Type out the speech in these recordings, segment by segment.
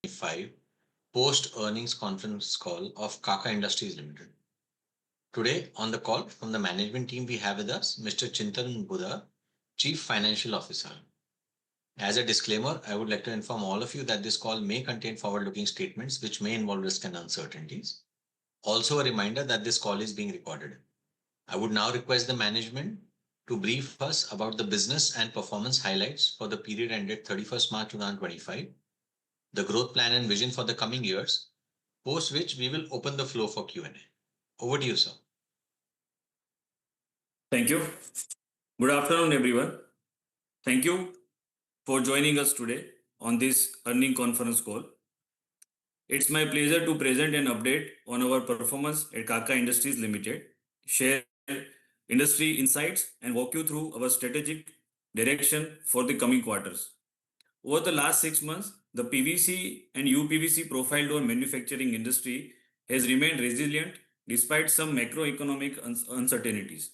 FY25 post-earnings conference call of Kaka Industries Limited. Today on the call from the management team we have with us Mr. Chintan Buddha, Chief Financial Officer. As a disclaimer, I would like to inform all of you that this call may contain forward-looking statements which may involve risk and uncertainties. Also a reminder that this call is being recorded. I would now request the management to brief us about the business and performance highlights for the period ended 31st March 2025, the growth plan and vision for the coming years, post which we will open the floor for Q&A. Over to you, sir. Thank you. Good afternoon, everyone. Thank you for joining us today on this earning conference call. It's my pleasure to present an update on our performance at Kaka Industries Limited, share industry insights, and walk you through our strategic direction for the coming quarters. Over the last 6 months, the PVC and uPVC profile door manufacturing industry has remained resilient despite some macroeconomic uncertainties.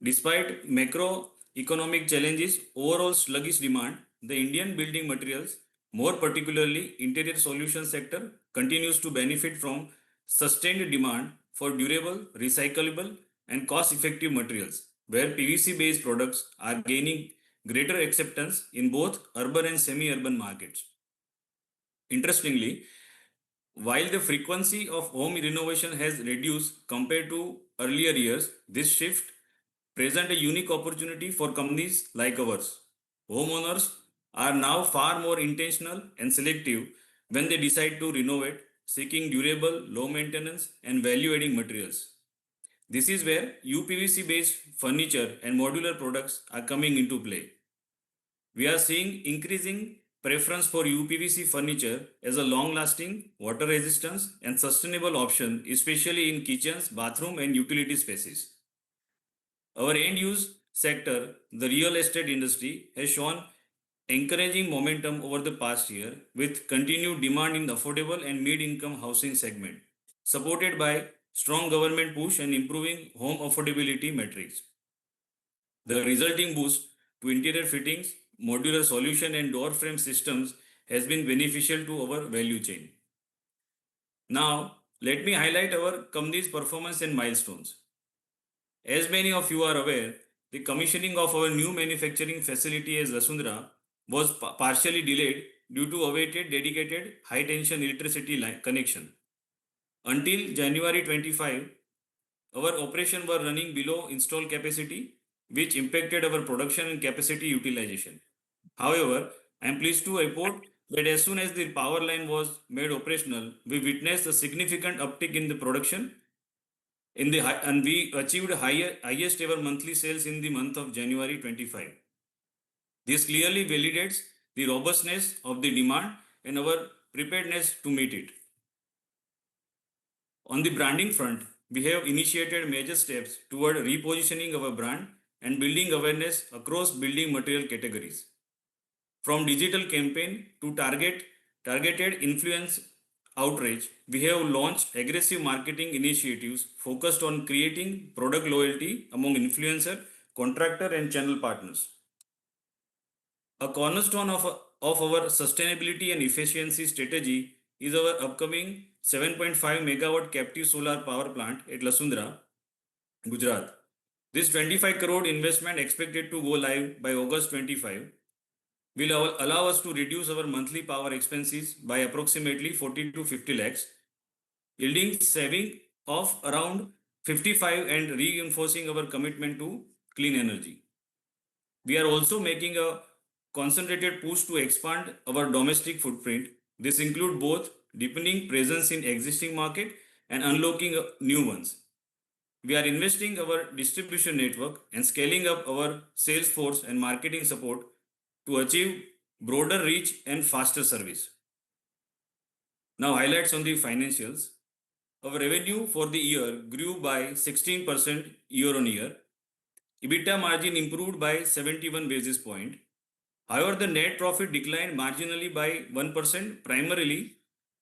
Despite macroeconomic challenges, overall sluggish demand, the Indian building materials, more particularly interior solution sector, continues to benefit from sustained demand for durable, recyclable, and cost-effective materials, where PVC-based products are gaining greater acceptance in both urban and semi-urban markets. Interestingly, while the frequency of home renovation has reduced compared to earlier years, this shift presents a unique opportunity for companies like ours. Homeowners are now far more intentional and selective when they decide to renovate, seeking durable, low maintenance, and value-adding materials. This is where uPVC-based furniture and modular products are coming into play. We are seeing increasing preference for uPVC furniture as a long-lasting, water resistance, and sustainable option, especially in kitchens, bathroom, and utility spaces. Our end-use sector, the real estate industry, has shown encouraging momentum over the past year with continued demand in the affordable and mid-income housing segment, supported by strong government push and improving home affordability metrics. The resulting boost to interior fittings, modular solution, and door frame systems has been beneficial to our value chain. Now, let me highlight our company's performance and milestones. As many of you are aware, the commissioning of our new manufacturing facility at Lasundra was partially delayed due to awaited dedicated high-tension electricity line connection. Until January 25, our operations were running below installed capacity, which impacted our production and capacity utilization. However, I am pleased to report that as soon as the power line was made operational, we witnessed a significant uptick in the production and we achieved highest ever monthly sales in the month of January 25. This clearly validates the robustness of the demand and our preparedness to meet it. On the branding front, we have initiated major steps toward repositioning our brand and building awareness across building material categories. From digital campaign to targeted influence outreach, we have launched aggressive marketing initiatives focused on creating product loyalty among influencer, contractor, and channel partners. A cornerstone of our sustainability and efficiency strategy is our upcoming 7.5 megawatt captive solar power plant at Lasundra, Gujarat. This 25 crore investment expected to go live by August 25 will allow us to reduce our monthly power expenses by approximately 40 to 50 lakhs, yielding saving of around 55 and reinforcing our commitment to clean energy. We are also making a concentrated push to expand our domestic footprint. This includes both deepening presence in existing market and unlocking new ones. We are investing our distribution network and scaling up our sales force and marketing support to achieve broader reach and faster service. Now, highlights on the financials. Our revenue for the year grew by 16% year on year. EBITDA margin improved by 71 basis points. However, the net profit declined marginally by 1%, primarily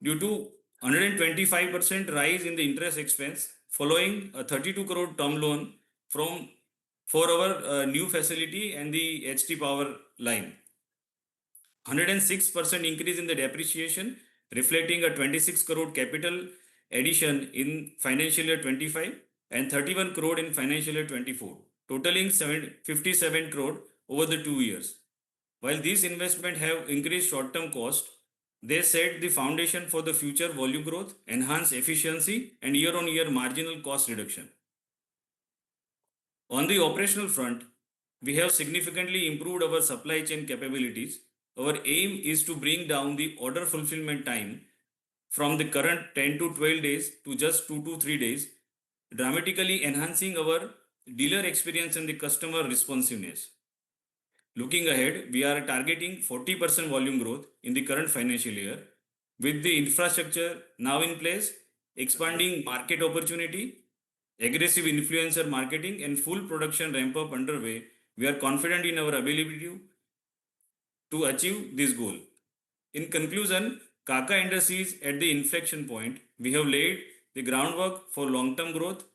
due to 125% rise in the interest expense following a 32 crore term loan for our new facility and the HT power line. 106% increase in the depreciation reflecting a 26 crore capital addition in financial year 25 and 31 crore in financial year 24, totaling 57 crore over the 2 years. While these investments have increased short-term cost, they set the foundation for the future volume growth, enhance efficiency, and year-on-year marginal cost reduction. On the operational front, we have significantly improved our supply chain capabilities. Our aim is to bring down the order fulfillment time from the current 10 to 12 days to just 2 to 3 days, dramatically enhancing our dealer experience and the customer responsiveness. Looking ahead, we are targeting 40% volume growth in the current financial year. With the infrastructure now in place, expanding market opportunity, aggressive influencer marketing, and full production ramp up underway, we are confident in our ability to achieve this goal. In conclusion, Kaka Industries at the inflection point, we have laid the groundwork for long-term growth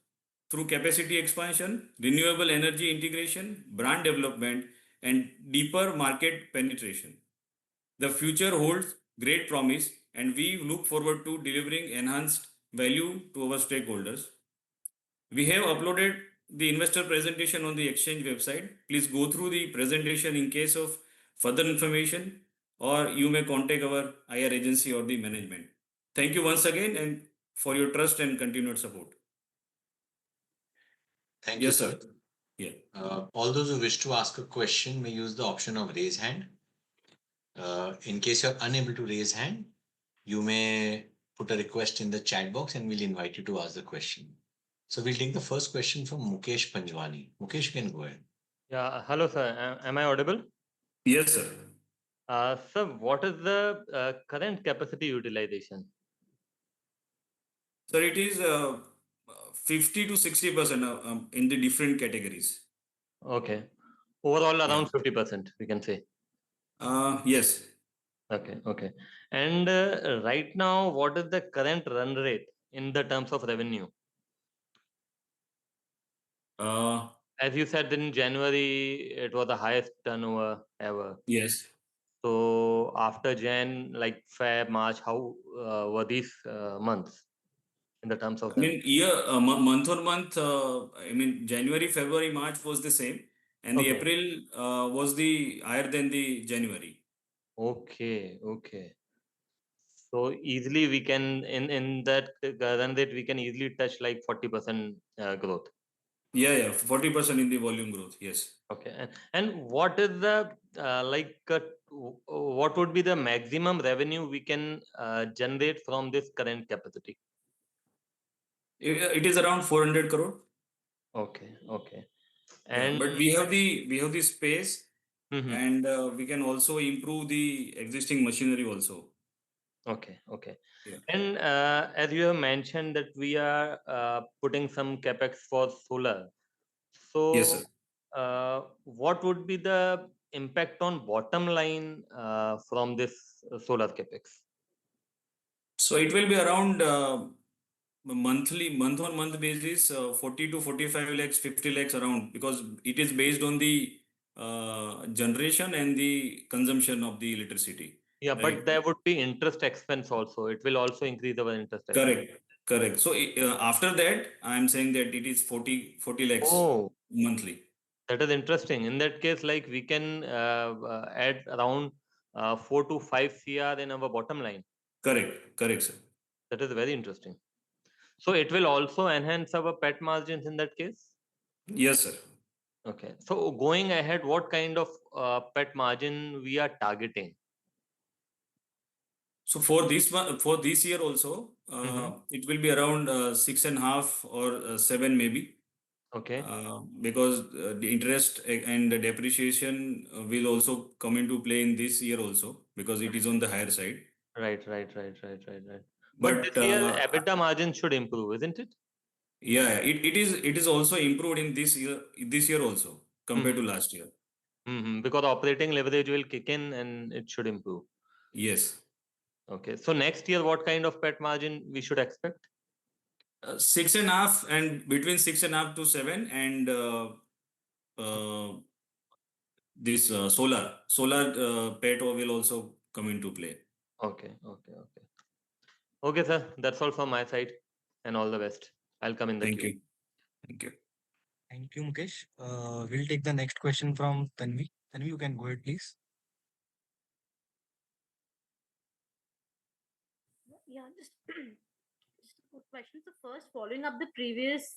through capacity expansion, renewable energy integration, brand development, and deeper market penetration. The future holds great promise, and we look forward to delivering enhanced value to our stakeholders. We have uploaded the investor presentation on the exchange website. Please go through the presentation in case of further information, or you may contact our IR agency or the management. Thank you once again and for your trust and continued support. Thank you, Yes, sir. sir. Yeah. All those who wish to ask a question may use the option of raise hand. In case you're unable to raise hand, you may put a request in the chat box and we'll invite you to ask the question. So we'll take the first question from Mukesh Panjwani. Mukesh, you can go ahead. Yeah, hello, sir. Am I audible? Yes, sir. Sir, what is the current capacity utilization? Sir, it is 50 to 60% in the different categories. Okay. Overall, around 50%, we can say. Yes. Okay, okay. And right now, what is the current run rate in the terms of revenue? As you said, in January, it was the highest turnover ever. Yes. So after Jan, like Feb, March, how were these months in the terms of I mean, month on month, I mean, January, February, March was the same, and the Okay. April was the higher than the January. Okay, okay. So easily we can in that run rate we can easily touch like 40% growth. Yeah, 40% in the volume growth. Yes. Okay, and what is the what would be the maximum revenue we can generate from this current capacity? It is around 400 crore. Okay, okay. Yeah, And but we have the space, and we can also improve the existing machinery also. Okay, okay. Yeah. And as you have mentioned that we are putting some capex for solar. So Yes, sir. what would be the impact on bottom line from this solar capex? So it will be around month on month basis, 40 to 45 lakhs, 50 lakhs around, because it is based on the generation and the consumption of the electricity. Yeah, Right. but there would be interest expense also. It will also increase our interest expense. Correct. Correct. So after that, I am saying that it is 40 lakhs Oh, monthly. that is interesting. In that case, like we can add around 4 to 5 CR in our bottom line. Correct. Correct, sir. That is very interesting. So it will also enhance our PAT margins in that case? Yes, sir. Okay. So going ahead, what kind of PAT margin we are targeting? So for this year also, it will be around 6.5 or 7 maybe. Okay. Because the interest and the depreciation will also come into play in this year also, because it is on the higher side. Right. But But this year, EBITDA margin should improve, isn't it? yeah, it is also improved in this year also compared to last year. Because operating leverage will kick in and it should improve. Yes. Okay. So next year, what kind of PAT margin we should expect? 6.5 and between 6.5 to 7, and this solar PET will also come into play. Okay. Okay, sir. That's all from my side. And all the best. I'll come in the Thank queue. you. Thank you. Thank you, Mukesh. We'll take the next question from Tanvi. Tanvi, you can go ahead, please. Yeah, just a quick question. So first, following up the previous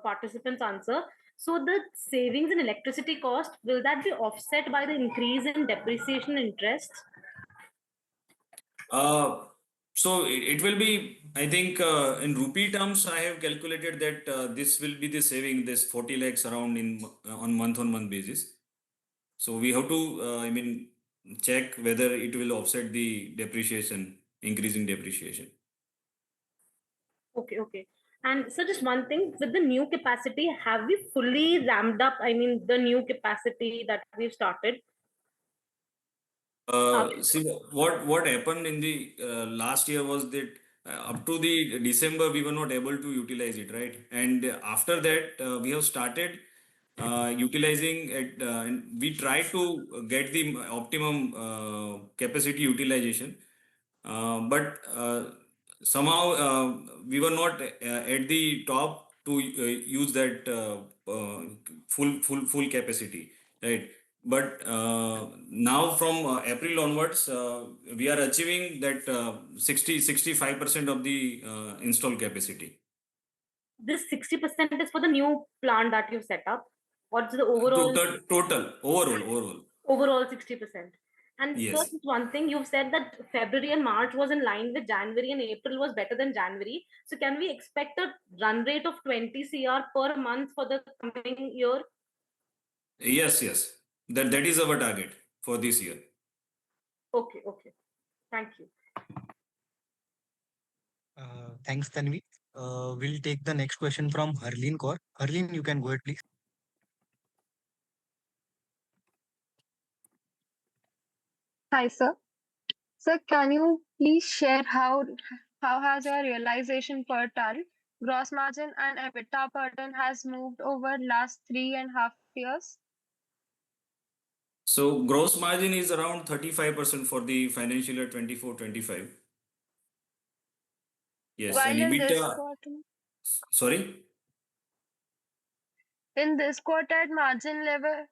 participant's answer, so the savings in electricity cost, will that be offset by the increase in depreciation interest? Uh, so it will be, I think, in rupee terms, I have calculated that this will be the saving, this 40 lakhs around on month basis. So we have to, check whether it will offset the depreciation, increasing depreciation. Okay, okay. And so just one thing, with the new capacity, have we fully ramped up? I mean, the new capacity that we've started. See, what happened in the last year was that up to the December we were not able to utilize it, right? And after that we have started utilizing it, and we try to get the optimum capacity utilization, but somehow we were not at the top to use that full capacity, right? But now from April onwards, we are achieving that 65% of the installed capacity. This 60% is for the new plant that you've set up. What's the overall? Total, overall. Overall 60%. And sir, Yes. just one thing, you've said that February and March was in line with January and April was better than January. So can we expect a run rate of 20 CR per month for the coming year? Yes. That is our target for this year. Okay, okay. Thank you. Thanks, Tanvi. We'll take the next question from Harleen Kaur. Harleen, you can go ahead, please. Hi, sir. Sir, can you please share how has your realization per ton, gross margin and EBITDA per ton has moved over last 3.5 years? So gross margin is around 35% for the financial year 24-25. Yes, and While EBITDA, sorry? in this quarter at margin level,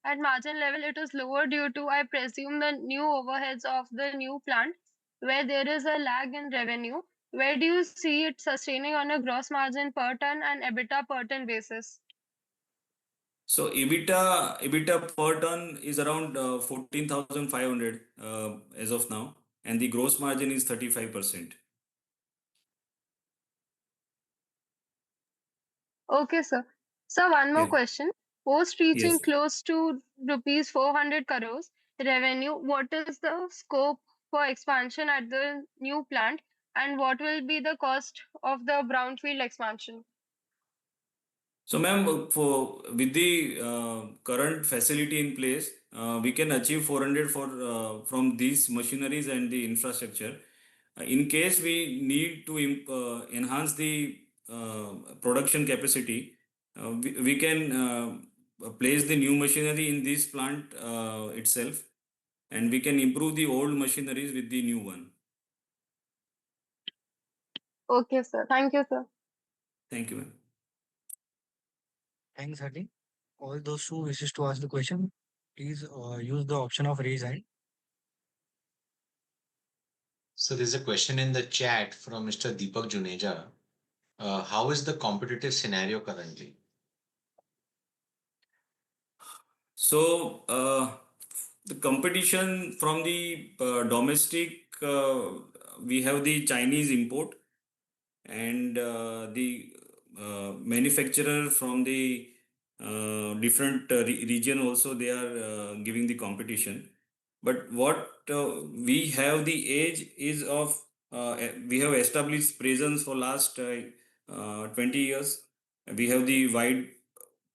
it is lower due to, I presume, the new overheads of the new plant, where there is a lag in revenue. Where do you see it sustaining on a gross margin per ton and EBITDA per ton basis? So EBITDA per ton is around 14,500 as of now, and the gross margin is 35%. Okay, sir. So one more Yeah. question. Post reaching Yes. close to rupees 400 crores revenue, what is the scope for expansion at the new plant and what will be the cost of the brownfield expansion? So, ma'am, for with the current facility in place, we can achieve 400 from these machineries and the infrastructure. In case we need to enhance the production capacity, we can place the new machinery in this plant itself, and we can improve the old machineries with the new one. Okay, sir. Thank you, sir. Thank you, ma'am. Thanks, Harleen. All those who wishes to ask the question, please use the option of raise hand. So there's a question in the chat from Mr. Deepak Juneja. How is the competitive scenario currently? So the competition from the domestic, we have the Chinese import and the manufacturer from the different region also, they are giving the competition. But what we have the edge is of we have established presence for last 20 years. We have the wide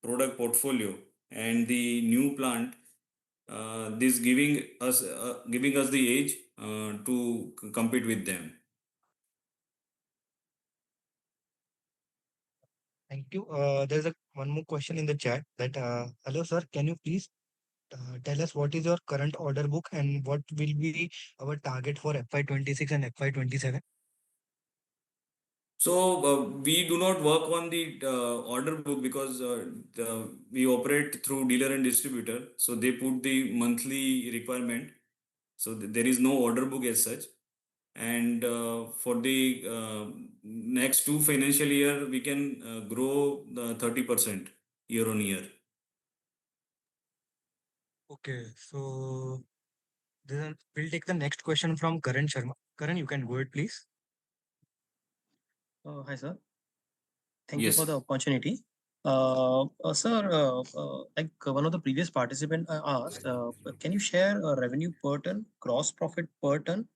product portfolio and the new plant. This giving us the edge to compete with them. Thank you. There's one more question in the chat that, hello, sir, can you please tell us what is your current order book and what will be our target for FY26 and FY27? We do not work on the order book because we operate through dealer and distributor. So they put the monthly requirement. So there is no order book as such. And for the next 2 financial year, we can grow 30% year on year. Okay, so then we'll take the next question from Karan Sharma. Karan, you can go ahead, please. Hi, sir. Thank you for Yes. the opportunity. Sir, like one of the previous participant asked, can you share revenue per ton, gross profit per ton,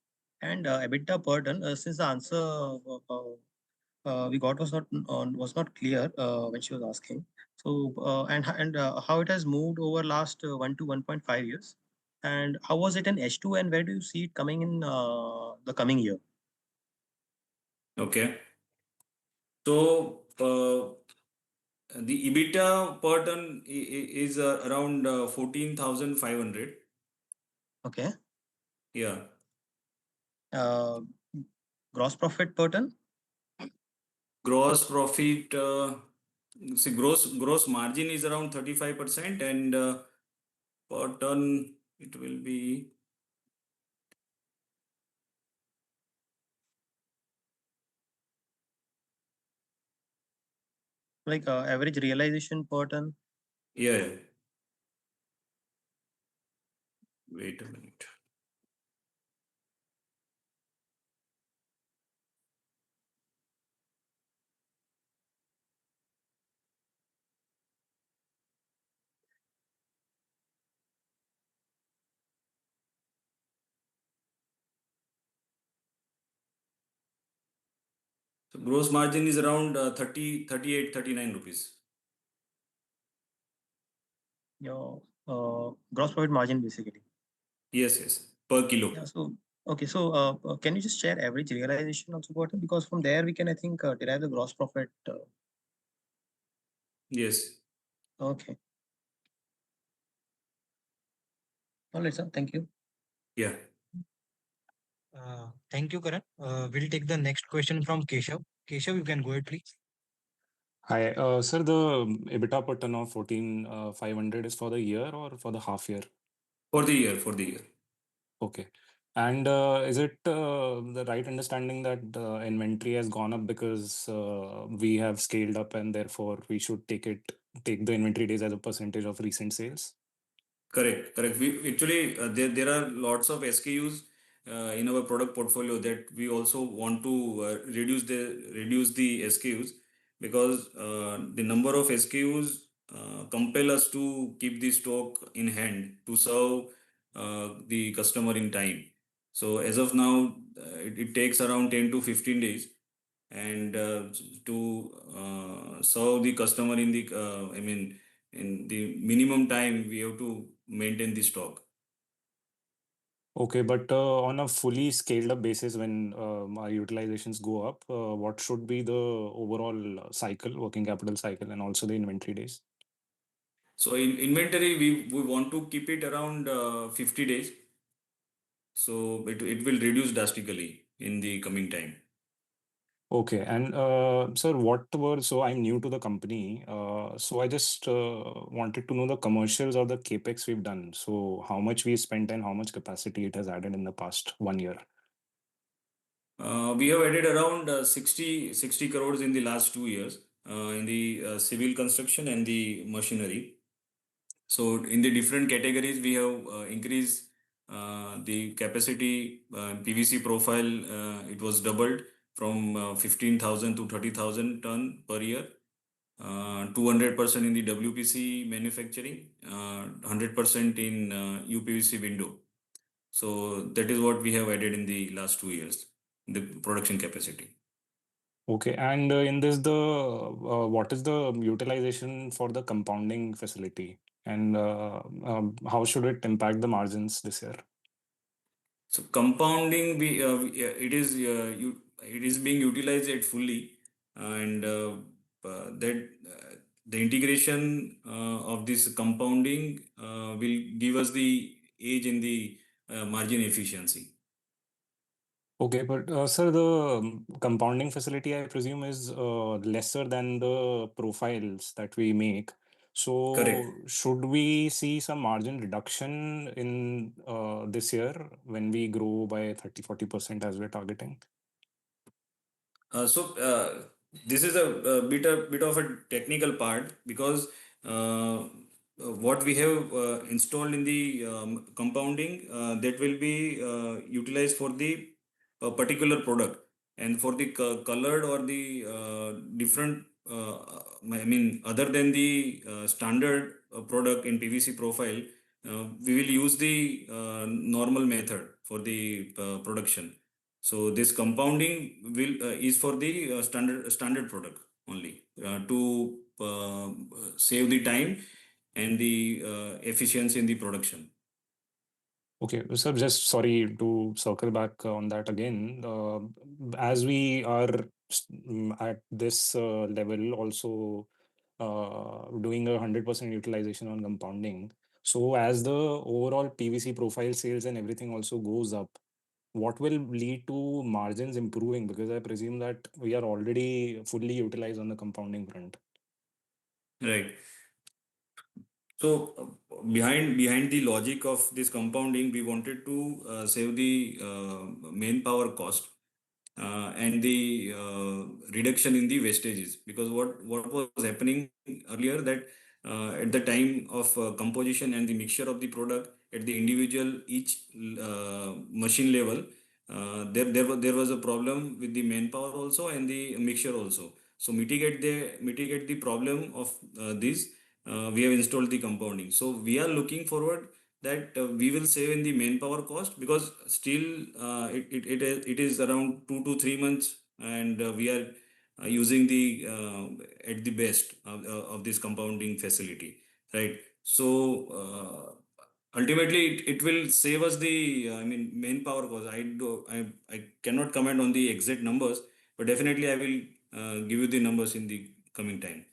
and EBITDA per ton? Since the answer we got was not clear when she was asking. So and how it has moved over last 1 to 1.5 years, and how was it in H2, and where do you see it coming in the coming year? Okay. So the EBITDA per ton is around 14,500. Okay. Yeah. Gross profit per ton? Gross profit, see, gross margin is around 35%, and per ton it will be Like average realization per ton? yeah. Wait a minute. So gross margin is around 30, 38, 39 rupees. Your gross profit margin basically. Yes, per kilo. Yeah. So okay. So can you just share average realization also per ton? Because from there we can, I think, derive the gross profit. Yes. Okay. All right, sir. Thank you. Yeah. Thank you, Karan. We'll take the next question from Keshav. Keshav, you can go ahead, please. Hi, sir, the EBITDA per ton of 14,500 is for the year or for the half year? For the year. Okay. And is it the right understanding that the inventory has gone up because we have scaled up and therefore we should take the inventory days as a percentage of recent sales? Correct. We actually there are lots of SKUs in our product portfolio that we also want to reduce the SKUs because the number of SKUs compel us to keep the stock in hand to serve the customer in time. So as of now, it takes around 10 to 15 days, and to serve the customer in the in the minimum time we have to maintain the stock. Okay, but on a fully scaled up basis, when our utilizations go up, what should be the overall cycle, working capital cycle, and also the inventory days? So in inventory, we want to keep it around 50 days. So it will reduce drastically in the coming time. Okay, and sir, so I'm new to the company, so I just wanted to know the commercials or the capex we've done. So how much we spent and how much capacity it has added in the past 1 year? We have added around 60 crores in the last 2 years in the civil construction and the machinery. So in the different categories, we have increased the capacity PVC profile. It was doubled from 15,000 to 30,000 ton per year. 200% in the WPC manufacturing, 100% in uPVC window. So that is what we have added in the last 2 years, the production capacity. Okay, and in this, what is the utilization for the compounding facility, and how should it impact the margins this year? So compounding, it is being utilized at fully, and that the integration of this compounding will give us the edge in the margin efficiency. Okay, but sir, the compounding facility, I presume, is lesser than the profiles that we make. So, Correct. should we see some margin reduction in this year when we grow by 30-40% as we're targeting? So this is a bit of a technical part because what we have installed in the compounding that will be utilized for the particular product, and for the colored or the different I mean other than the standard product in PVC profile, we will use the normal method for the production. So this compounding will is for the standard product only to save the time and the efficiency in the production. Okay, sir, just sorry to circle back on that again. As we are at this level, also doing 100% utilization on compounding. So as the overall PVC profile sales and everything also goes up, what will lead to margins improving? Because I presume that we are already fully utilized on the compounding front. Right. So behind the logic of this compounding, we wanted to save the manpower cost and the reduction in the wastages, because what was happening earlier that at the time of composition and the mixture of the product at the individual each machine level, there was a problem with the manpower also and the mixture also. So mitigate the problem of this, we have installed the compounding. So we are looking forward that we will save in the manpower cost, because still it is around 2 to 3 months, and we are using the at the best of this compounding facility, right? So ultimately it will save us the I mean manpower cost. I cannot comment on the exact numbers, but definitely I will give you the numbers in the coming time.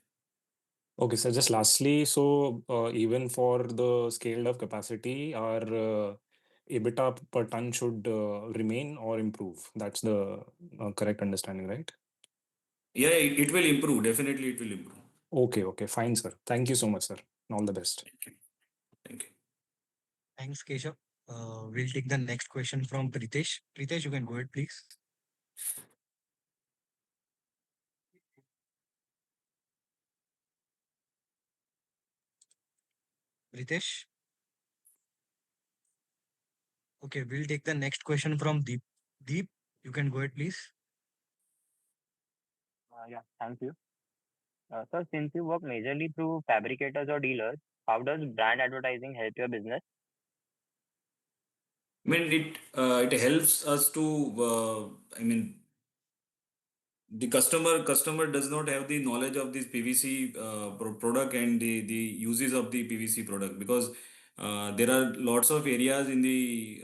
Okay, so just lastly, so even for the scaled up capacity, our EBITDA per ton should remain or improve. That's the correct understanding, right? Yeah, it will improve. Definitely, it will improve. Okay, okay, fine, sir. Thank you so much, sir. All the best. Thank you. Thank you. Thanks, Keshav. We'll take the next question from Pritesh. Pritesh, you can go ahead, please. Pritesh. Okay, we'll take the next question from Deep. Deep, you can go ahead, please. Yeah, thank you. Sir, since you work majorly through fabricators or dealers, how does brand advertising help your business? I mean, it helps us to I mean, the customer does not have the knowledge of this PVC product and the uses of the PVC product, because there are lots of areas in the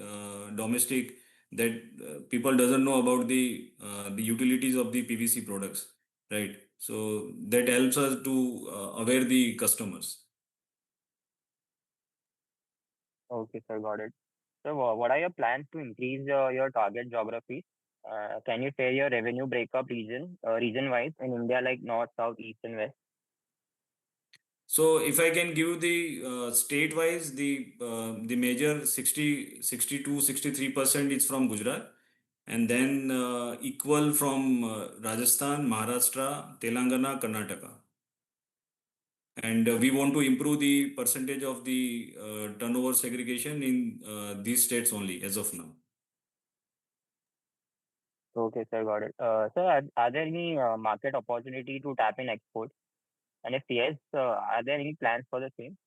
domestic that people doesn't know about the utilities of the PVC products, right? So that helps us to aware the customers. Okay, sir, got it. So, what are your plans to increase your target geographies? Can you share your revenue breakup region-wise in India, like north, south, east, and west? So if I can give the state-wise, the major 63% is from Gujarat, and then equal from Rajasthan, Maharashtra, Telangana, Karnataka. And we want to improve the percentage of the turnover segregation in these states only as of now. Okay, sir, got it. Sir, are there any market opportunity to tap in exports? And if yes, are there any plans for the same?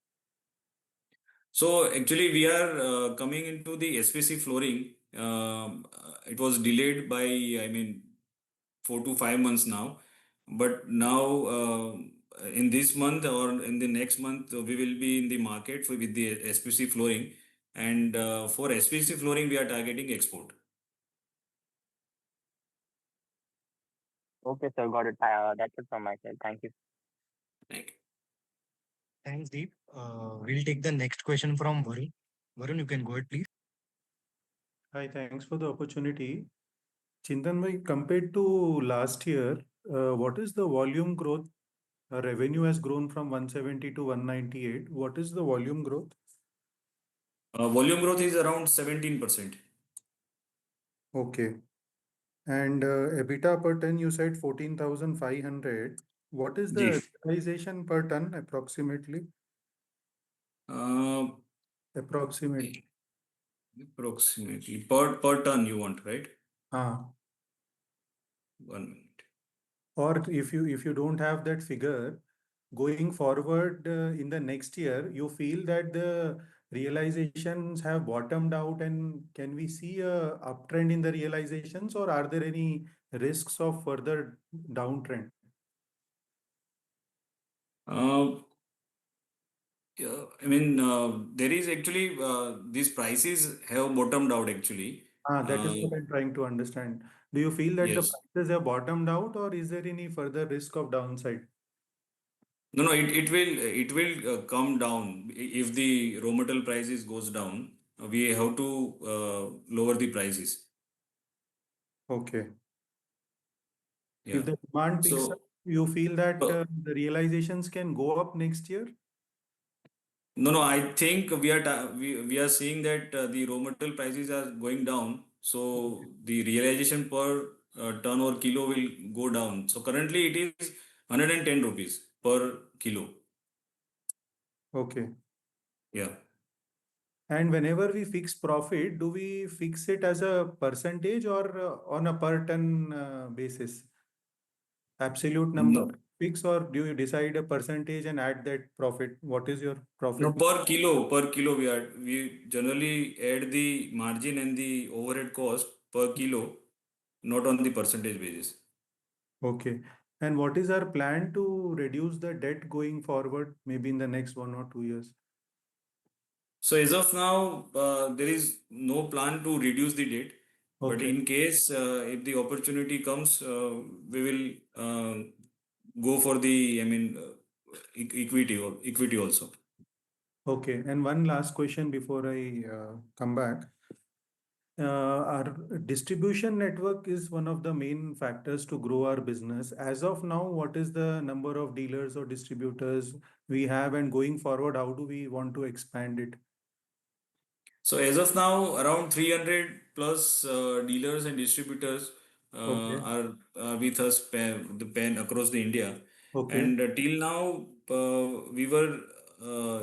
So actually, we are coming into the SPC flooring. It was delayed by, I mean, 4 to 5 months now. But now, in this month or in the next month, we will be in the market with the SPC flooring. And for SPC flooring, we are targeting export. Okay, sir, got it. That's it from my side. Thank you. Thank you. Thanks, Deep. We'll take the next question from Varun. Varun, you can go ahead, please. Hi, thanks for the opportunity. Chintan bhai, compared to last year, what is the volume growth? Revenue has grown from 170 to 198. What is the volume growth? Volume growth is around 17%. Okay. And EBITDA per ton, you said 14,500. What is the Ji. realization per ton approximately? Uh, Approximately. Approximately per ton you want, right? Ah. 1 minute. Or if you don't have that figure, going forward in the next year, you feel that the realizations have bottomed out, and can we see a uptrend in the realizations, or are there any risks of further downtrend? Yeah, I mean, there is actually these prices have bottomed out actually. That is what I'm trying to understand. Do you feel that the Yes. prices have bottomed out, or is there any further risk of downside? No, it will come down if the raw material prices goes down. We have to lower the prices. Okay. Yeah. If the demand picks up, So you feel that uh, the realizations can go up next year? no, I think we are seeing that the raw material prices are going down. So the realization per ton or kilo will go down. So currently it is 110 rupees per kilo. Okay. Yeah. And whenever we fix profit, do we fix it as a percentage or on a per ton basis? Absolute number No, fix, or do you decide a percentage and add that profit? What is your no, profit? per kilo we generally add the margin and the overhead cost per kilo, not on the percentage basis. Okay. And what is our plan to reduce the debt going forward, maybe in the next 1 or 2 years? So as of now, there is no plan to reduce the debt. But Okay. in case if the opportunity comes, we will go for the, I mean, equity also. Okay. And one last question before I come back. Our distribution network is one of the main factors to grow our business. As of now, what is the number of dealers or distributors we have, and going forward, how do we want to expand it? So as of now, around 300 plus dealers and distributors Okay. are with us across the India. Okay. And till now, we were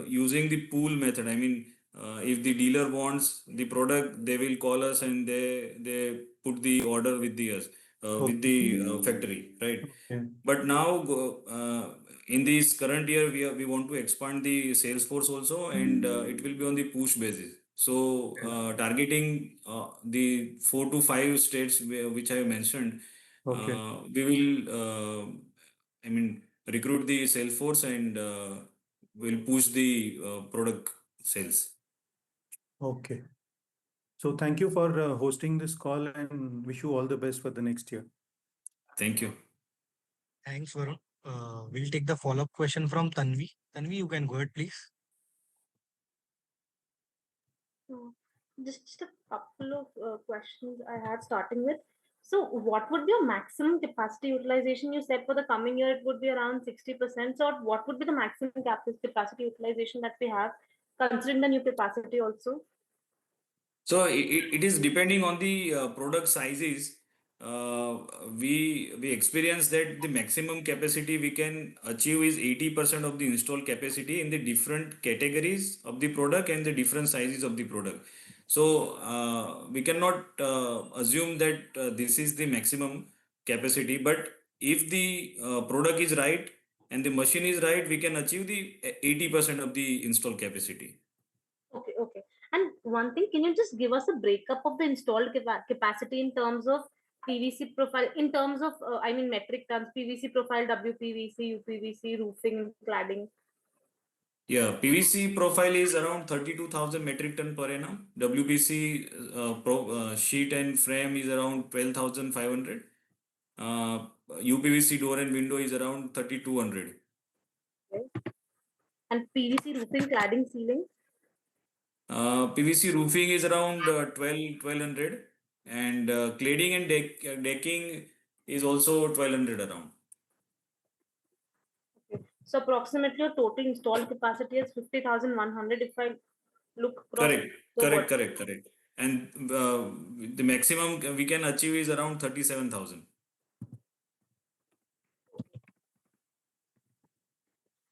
using the pool method. I mean, if the dealer wants the product, they will call us and they put the order with with Okay. the factory, right? Okay. But now, in this current year, we want to expand the sales force also, and it will be on the push basis. So, targeting the 4 to 5 states which I mentioned, Okay. we will, I mean, recruit the sales force and will push the product sales. Okay. So thank you for hosting this call, and wish you all the best for the next year. Thank you. Thanks, Varun. We'll take the follow-up question from Tanvi. Tanvi, you can go ahead, please. So, just a couple of questions I had starting with. So, what would be your maximum capacity utilization? You said for the coming year it would be around 60%. So, what would be the maximum capacity utilization that we have, considering the new capacity also? So it is depending on the product sizes. Uh, we experience that the maximum capacity we can achieve is 80% of the installed capacity in the different categories of the product and the different sizes of the product. So we cannot assume that this is the maximum capacity, but if the product is right and the machine is right, we can achieve the 80% of the installed capacity. Okay, okay. And one thing, can you just give us a breakup of the installed capacity in terms of PVC profile, in terms of, I mean, metric tons, PVC profile, WPVC, uPVC, roofing, cladding? Yeah, PVC profile is around 32,000 metric ton per annum. WPC sheet and frame is around 12,500. Uh, uPVC door and window is around 3,200. Okay. And PVC roofing, cladding, ceiling? PVC roofing is around 12,100, and cladding and decking is also 1200 around. Okay. So approximately your total installed capacity is 50,100 if I look across. Correct, So what? correct. And the maximum we can achieve is around 37,000.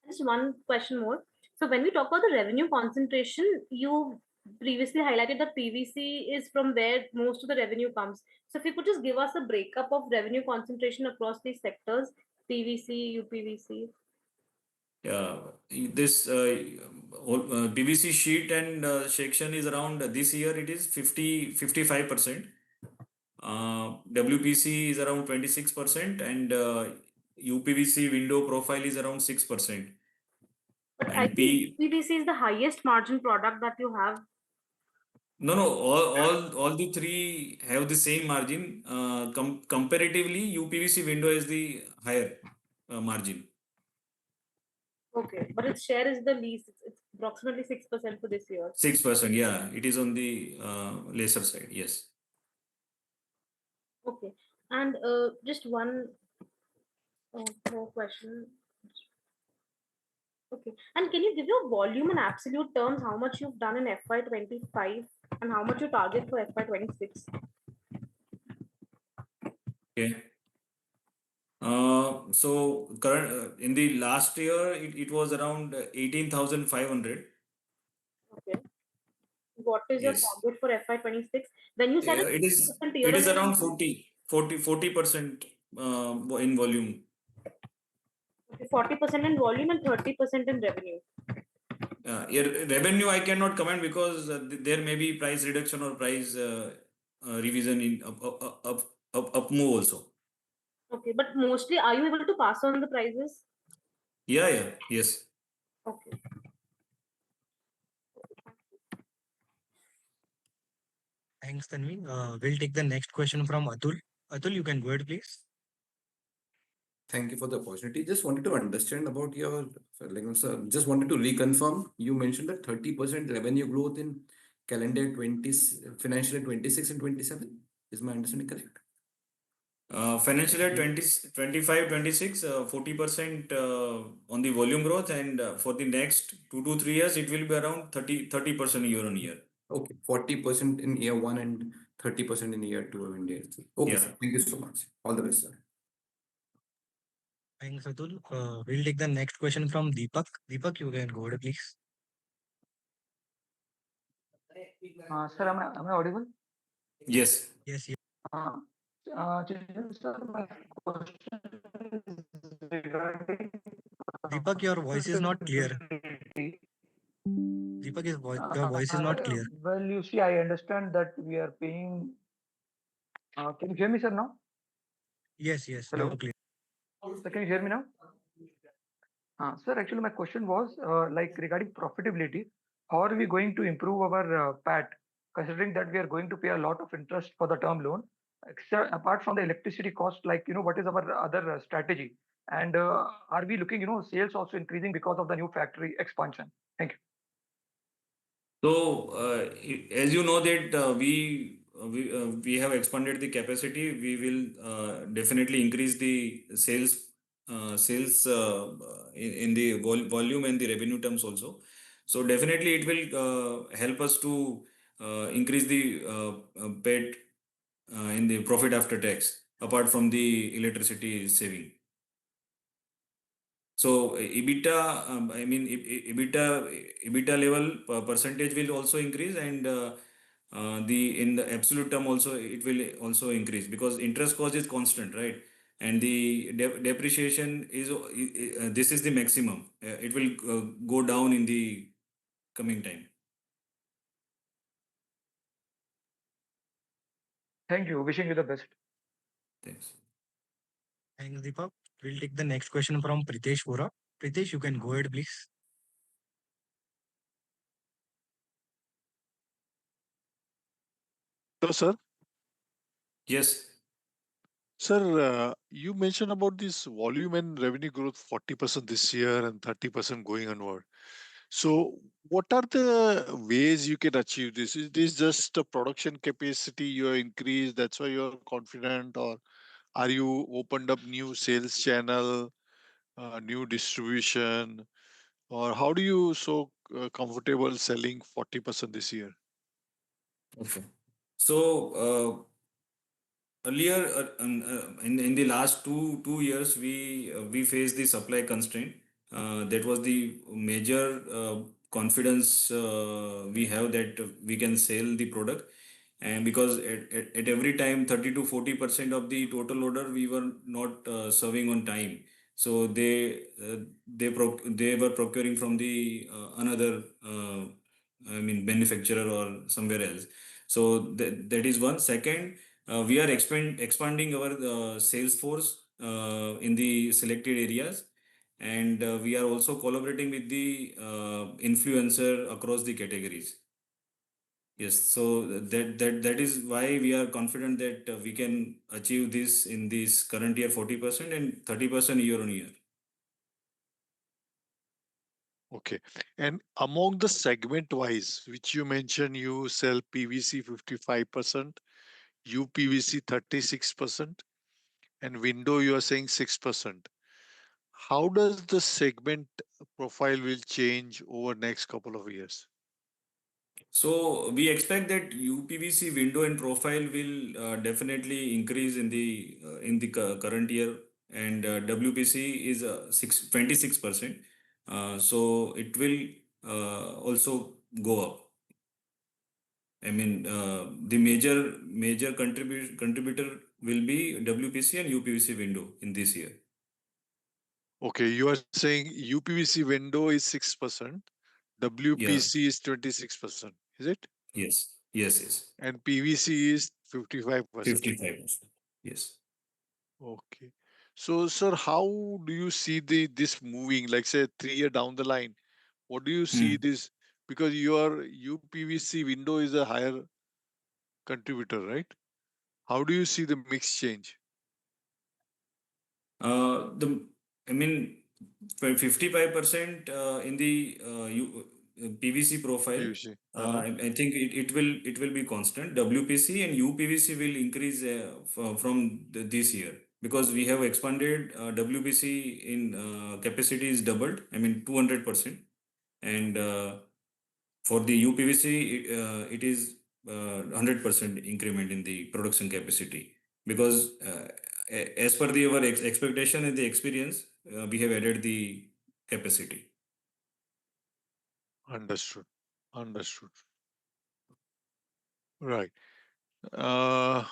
Just one question more. So when we talk about the revenue concentration, you previously highlighted that PVC is from where most of the revenue comes. So if you could just give us a breakup of revenue concentration across these sectors, PVC, uPVC. Yeah, this PVC sheet and section is around this year it is 55%. WPC is around 26% and uPVC window profile is around 6%. But I And think PVC is the highest margin product that you have. No, all the three have the same margin. Comparatively, uPVC window is the higher margin. Okay, but its share is the least. It's approximately 6% for this year. 6%, yeah, it is on the lesser side, yes. Okay, and just one more question. Okay, and can you give your volume in absolute terms how much you've done in FY25 and how much you target for FY26? Okay. So current in the last year it was around 18,500. Okay, what is your Yes. target for FY26? When you said It it's is 50% it is year-on-year around increase? 40% in volume. Okay, 40% in volume and 30% in revenue. Revenue I cannot comment because there may be price reduction or price revision in up move also. Okay, but mostly are you able to pass on the prices? Yes. Okay. Thanks, Tanvi. We'll take the next question from Atul. Atul, you can go ahead, please. Thank you for the opportunity. Just wanted to understand about your, just wanted to reconfirm. You mentioned that 30% revenue growth in calendar 20, financial year 26 and 27. Is my understanding correct? Financial year 25, 26, 40% on the volume growth, and for the next 2 to 3 years, it will be around 30% year on year. Okay, 40% in year 1 and 30% in year 2 and year 3. Okay, Yeah. sir. Thank you so much. All the best, sir. Thanks, Atul. We'll take the next question from Deepak. Deepak, you can go ahead, please. Sir, am I audible? Yes. Yes. Sir, my question is regarding Deepak, your voice is not clear. profitability. Deepak, your voice is not clear. Well, you see, I understand that we are paying. Can you hear me, sir, now? Yes, Hello. now clear. Sir, can you hear me now? Sir, actually, my question was like regarding profitability. How are we going to improve our PAT, considering that we are going to pay a lot of interest for the term loan? Except, apart from the electricity cost, like, what is our other strategy? And are we looking, sales also increasing because of the new factory expansion? Thank you. So, as you know that we have expanded the capacity, we will definitely increase the sales in the volume and the revenue terms also. So definitely it will help us to increase the PAT in the profit after tax, apart from the electricity saving. So EBITDA, EBITDA level percentage will also increase, and in the absolute term also it will also increase because interest cost is constant, right? And the depreciation is this is the maximum. It will go down in the coming time. Thank you. Wishing you the best. Thanks. Thanks, Deepak. We'll take the next question from Pritesh Vora. Pritesh, you can go ahead, please. Hello, sir. Yes. Sir, you mentioned about this volume and revenue growth 40% this year and 30% going onward. So what are the ways you can achieve this? Is this just a production capacity you are increased, that's why you're confident, or are you opened up new sales channel, new distribution, or how do you so comfortable selling 40% this year? Okay. So earlier, in the last two years, we faced the supply constraint. That was the major confidence we have that we can sell the product. And because at every time 30 to 40% of the total order we were not serving on time, so they were procuring from the another manufacturer or somewhere else. So that is one. Second, we are expanding our sales force in the selected areas, and we are also collaborating with the influencer across the categories. Yes, so that is why we are confident that we can achieve this in this current year 40% and 30% year on year. Okay. And among the segment wise, which you mentioned, you sell PVC 55%, uPVC 36%, and window you are saying 6%. How does the segment profile will change over next couple of years? So we expect that uPVC window and profile will definitely increase in the current year, and WPC is 26%. So it will also go up. I mean, the major contributor will be WPC and uPVC window in this year. Okay, you are saying uPVC window is 6%, Yeah. WPC is 26%, is it? Yes. Yes. Yes. And PVC is 55%. 55%. Yes. Okay. So, sir, how do you see this moving? Like, say, 3 year down the line, what do you see Hmm. this? Because your uPVC window is a higher contributor, right? How do you see the mix change? The I mean, 55% in the PVC profile. PVC. Uh-huh. I think it will be constant. WPC and uPVC will increase from this year because we have expanded. WPC in capacity is doubled. I mean 200%, and for the uPVC it is 100% increment in the production capacity because as per our expectation and the experience, we have added the capacity. Understood. Understood. Right. Uh,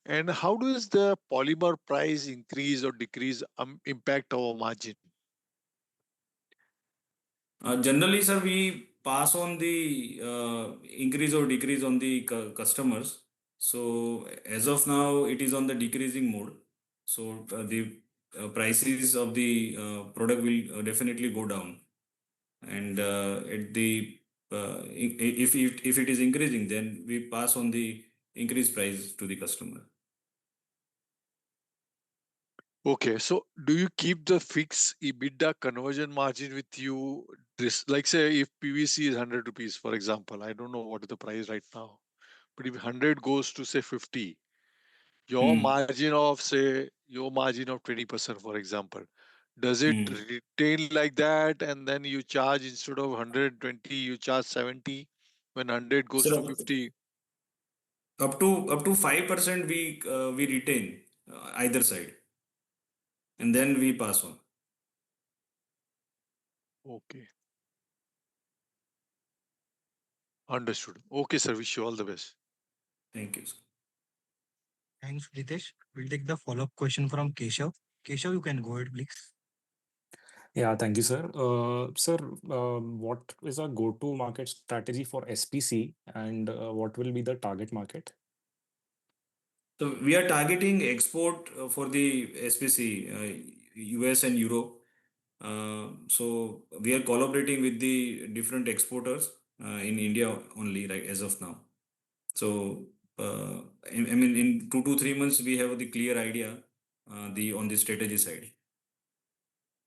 and how does the polymer price increase or decrease impact our margin? Generally, sir, we pass on the increase or decrease on the customers. So as of now, it is on the decreasing mode. So the prices of the product will definitely go down, and at the if it is increasing, then we pass on the increased price to the customer. Okay, so do you keep the fixed EBITDA conversion margin with you? This, like, say, if PVC is 100 rupees, for example, I don't know what is the price right now, but if 100 goes to say 50, your Hmm. margin of say your margin of 20%, for example, does it Hmm. retain like that, and then you charge instead of 120, you charge 70 when 100 goes to So 50? up to 5% we retain either side, and then we pass on. Okay, understood. Okay, sir, wish you all the best. Thank you, sir. Thanks, Ritesh. We'll take the follow-up question from Keshav. Keshav, you can go ahead, please. Yeah, thank you, sir. Sir, what is our go-to market strategy for SPC, and what will be the target market? So we are targeting export for the SPC, US and Europe. So we are collaborating with the different exporters in India only, right, as of now. So I mean, in 2 to 3 months, we have the clear idea the on the strategy side.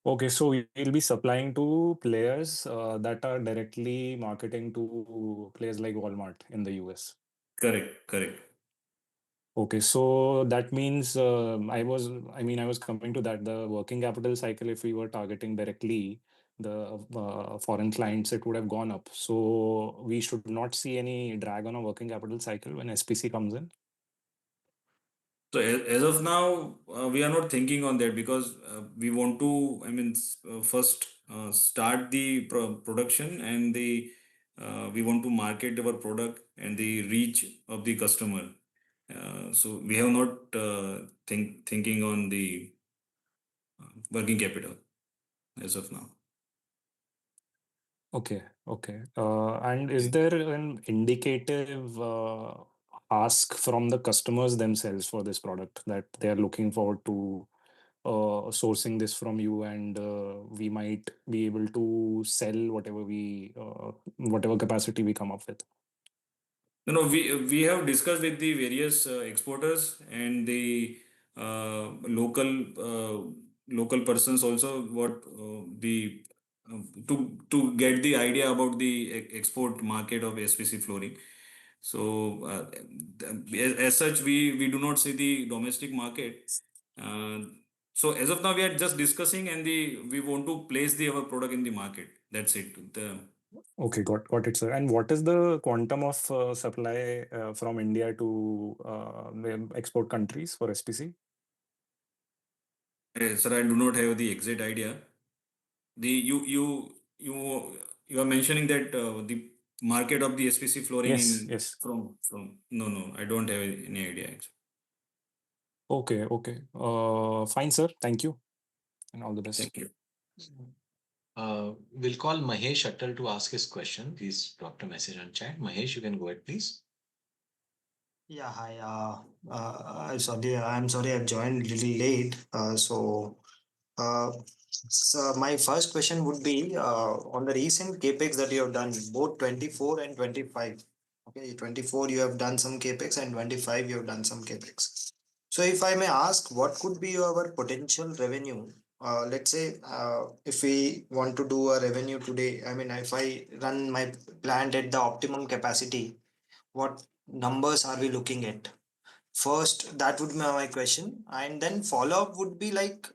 Okay, so we'll be supplying to players that are directly marketing to players like Walmart in the US. Correct. Okay, so that means I was coming to that, the working capital cycle, if we were targeting directly the foreign clients, it would have gone up. So we should not see any drag on a working capital cycle when SPC comes in. So as of now, we are not thinking on that because we want to, first start the production and we want to market our product and the reach of the customer. So we have not thinking on the working capital as of now. Okay. And is there an indicative ask from the customers themselves for this product that they are looking forward to sourcing this from you, and we might be able to sell whatever capacity we come up with? No, we have discussed with the various exporters and the local persons also what the to get the idea about the export market of SPC flooring. So as such, we do not see the domestic market. So as of now, we are just discussing and we want to place our product in the market. That's it. Okay, got it, sir. And what is the quantum of supply from India to the export countries for SPC? Sir, I do not have the exact idea. You are mentioning that the market of the SPC flooring Yes. from no, I don't have any idea actually. Okay. Fine, sir. Thank you, and all the best. Thank you. We'll call Mahesh Attal to ask his question. Please drop a message on chat. Mahesh, you can go ahead, please. Yeah, hi. I'm sorry I joined a little late. So my first question would be on the recent capex that you have done, both 24 and 25. Okay, 24 you have done some capex and 25 you have done some capex. So if I may ask, what could be our potential revenue? Let's say if we want to do a revenue today, I mean, if I run my plant at the optimum capacity, what numbers are we looking at? First, that would be my question, and then follow up would be like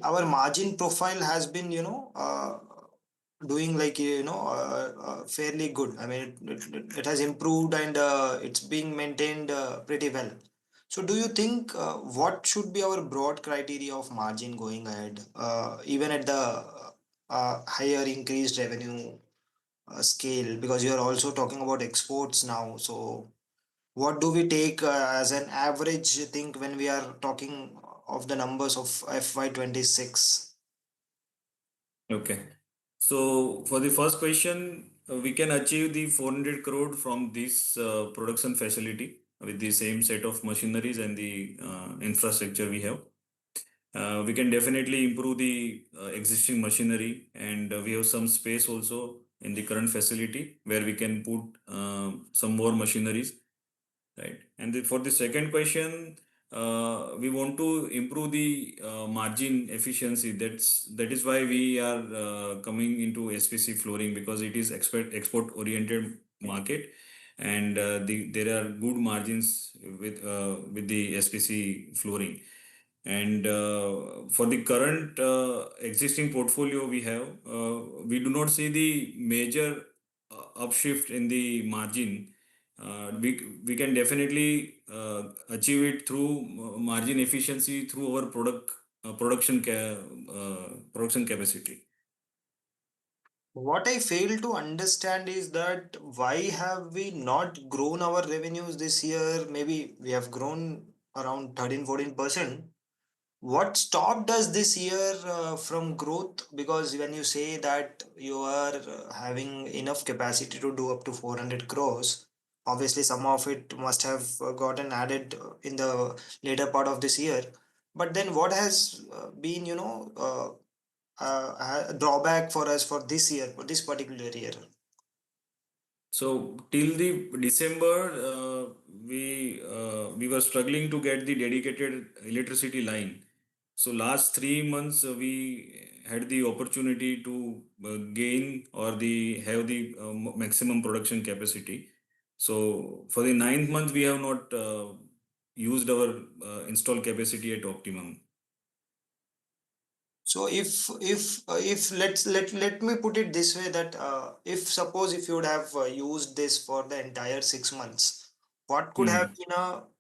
our margin profile has been doing like fairly good. I mean it has improved and it's being maintained pretty well. So do you think what should be our broad criteria of margin going ahead, even at the higher increased revenue scale, because you are also talking about exports now? So what do we take as an average thing when we are talking of the numbers of FY26? Okay. So for the first question, we can achieve the 400 crore from this production facility with the same set of machineries and the infrastructure we have. We can definitely improve the existing machinery, and we have some space also in the current facility where we can put some more machineries, right? And for the second question, we want to improve the margin efficiency. That is why we are coming into SPC flooring, because it is export oriented market, and there are good margins with the SPC flooring. And for the current existing portfolio we have, we do not see the major upshift in the margin. We can definitely achieve it through margin efficiency through our production capacity. What I fail to understand is that why have we not grown our revenues this year? Maybe we have grown around 13-14%. What stopped us this year from growth? Because when you say that you are having enough capacity to do up to 400 crores, obviously some of it must have gotten added in the later part of this year. But then what has been, a drawback for us for this year, for this particular year? So till the December, we were struggling to get the dedicated electricity line. So last 3 months we had the opportunity to gain or the have the maximum production capacity. So for the 9th month we have not used our installed capacity at optimum. So if let me put it this way, that if suppose if you would have used this for the entire 6 months, what could have been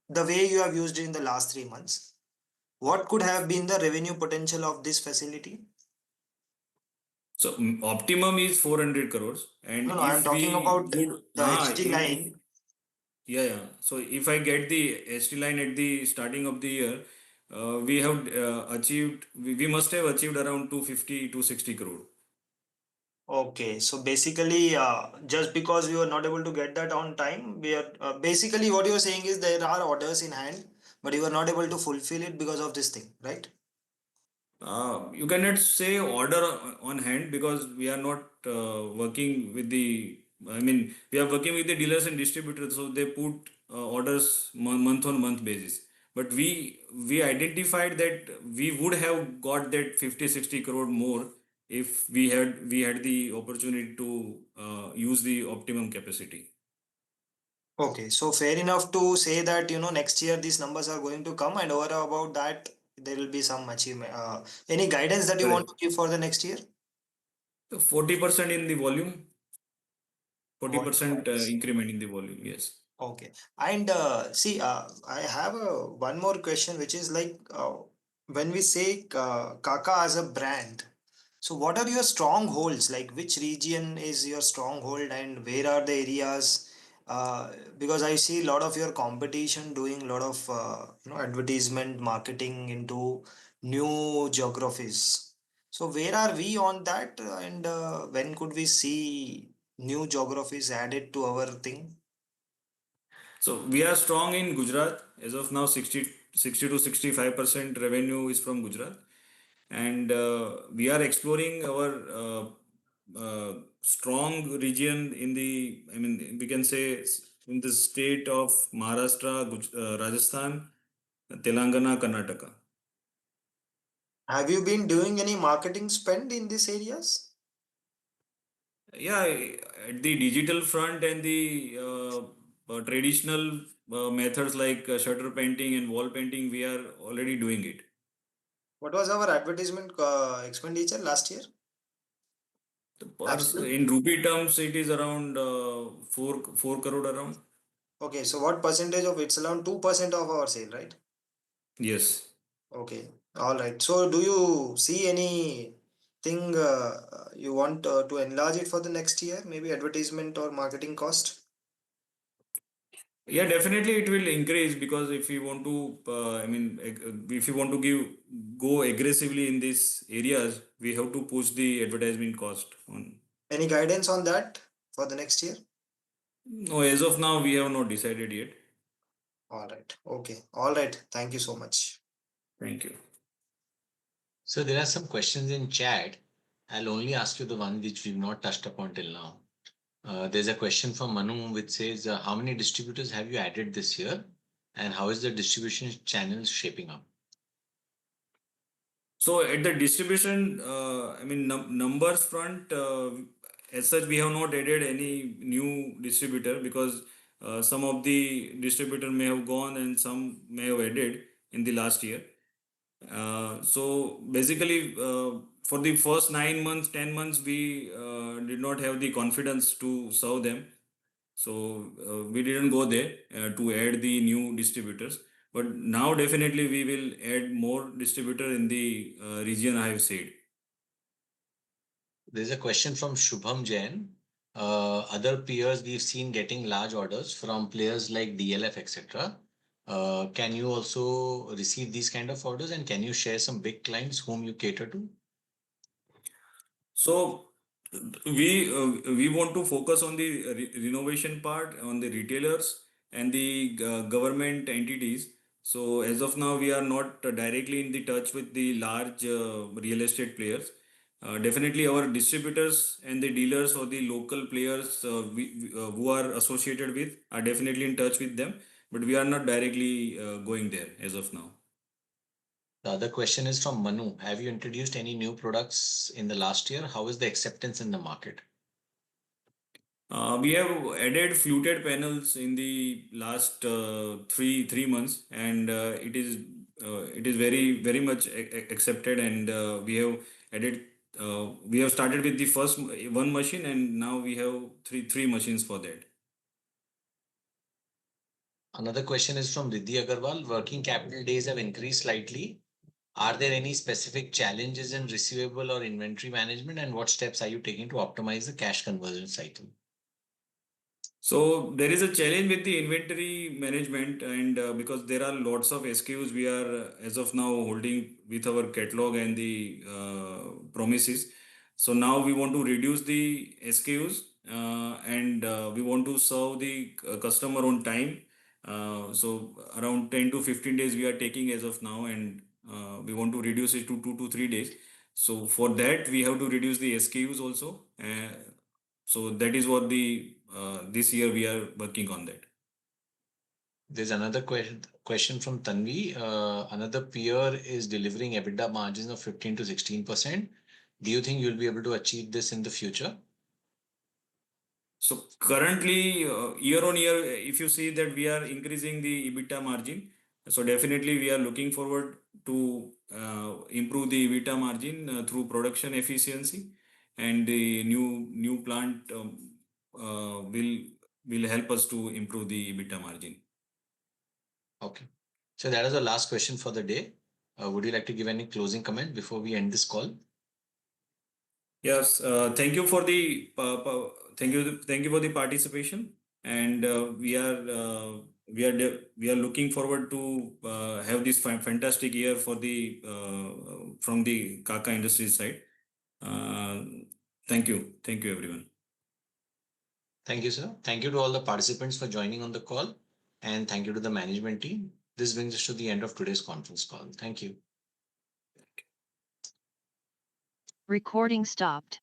the way you have used it in the last 3 months? What could have been the revenue potential of this facility? So optimum is 400 crores, and No, I am if talking we about would the HT if line. yeah. So if I get the ST line at the starting of the year, we have achieved. We must have achieved around 250 to 60 crore. Okay, so basically, just because we were not able to get that on time, we are basically what you are saying is there are orders in hand, but you are not able to fulfill it because of this thing, right? You cannot say order on hand because we are not working with the. I mean, we are working with the dealers and distributors, so they put orders month on month basis. But we identified that we would have got that 50-60 crore more if we had the opportunity to use the optimum capacity. Okay, so fair enough to say that next year these numbers are going to come, and over about that there will be some achievement. Any guidance that you want Correct. to give for the next year? So 40% in the volume, 40% Volume-wise. increment in the volume. Yes. Okay, and see, I have one more question, which is like when we say Kaka as a brand, so what are your strongholds? Like which region is your stronghold, and where are the areas? Because I see a lot of your competition doing a lot of advertisement marketing into new geographies. So where are we on that, and when could we see new geographies added to our thing? So we are strong in Gujarat. As of now, 60 to 65% revenue is from Gujarat. And we are exploring our strong region in the, I mean, we can say in the state of Maharashtra, Rajasthan, Telangana, Karnataka. Have you been doing any marketing spend in these areas? Yeah, at the digital front and the traditional methods like shutter painting and wall painting, we are already doing it. What was our advertisement expenditure last year? Absolute. In rupee terms, it is around 4 crore around. Okay, so what percentage of it's around 2% of our sale, right? Yes. Okay, all right. So do you see anything you want to enlarge it for the next year? Maybe advertisement or marketing cost? Yeah, definitely it will increase because if you want to, if you want to go aggressively in these areas, we have to push the advertisement cost on. Any guidance on that for the next year? No, as of now, we have not decided yet. All right. Okay. All right. Thank you so much. Thank you. So there are some questions in chat. I'll only ask you the one which we've not touched upon till now. There's a question from Manu which says, how many distributors have you added this year? And how is the distribution channel shaping up? So at the distribution, numbers front, as such, we have not added any new distributor because some of the distributor may have gone and some may have added in the last year. So basically, for the first 9 months, 10 months, we did not have the confidence to serve them. So we didn't go there to add the new distributors. But now definitely we will add more distributor in the region I have said. There's a question from Shubham Jain. Other peers we've seen getting large orders from players like DLF, etc. Can you also receive these kind of orders, and can you share some big clients whom you cater to? So we want to focus on the renovation part, on the retailers and the government entities. So as of now, we are not directly in the touch with the large real estate players. Definitely, our distributors and the dealers or the local players who are associated with are definitely in touch with them, but we are not directly going there as of now. The other question is from Manu. Have you introduced any new products in the last year? How is the acceptance in the market? We have added fluted panels in the last three months, and it is very much accepted. And we have started with the first one machine, and now we have three machines for that. Another question is from Riddhi Agarwal. Working capital days have increased slightly. Are there any specific challenges in receivable or inventory management, and what steps are you taking to optimize the cash conversion cycle? So there is a challenge with the inventory management, and because there are lots of SKUs we are as of now holding with our catalog and the promises. So now we want to reduce the SKUs, and we want to serve the customer on time. So around 10 to 15 days we are taking as of now, and we want to reduce it to 2 to 3 days. So for that we have to reduce the SKUs also. So that is what this year we are working on that. There's another question from Tanvi. Another peer is delivering EBITDA margins of 15 to 16%. Do you think you'll be able to achieve this in the future? So currently, year on year, if you see that we are increasing the EBITDA margin, so definitely we are looking forward to improve the EBITDA margin through production efficiency, and the new plant will help us to improve the EBITDA margin. Okay. So that is the last question for the day. Would you like to give any closing comment before we end this call? Yes, thank you for the thank you for the participation, and we are looking forward to have this fantastic year for the from the Kaka Industries side. Thank you everyone. Thank you, sir. Thank you to all the participants for joining on the call, and thank you to the management team. This brings us to the end of today's conference call. Thank you. Recording stopped.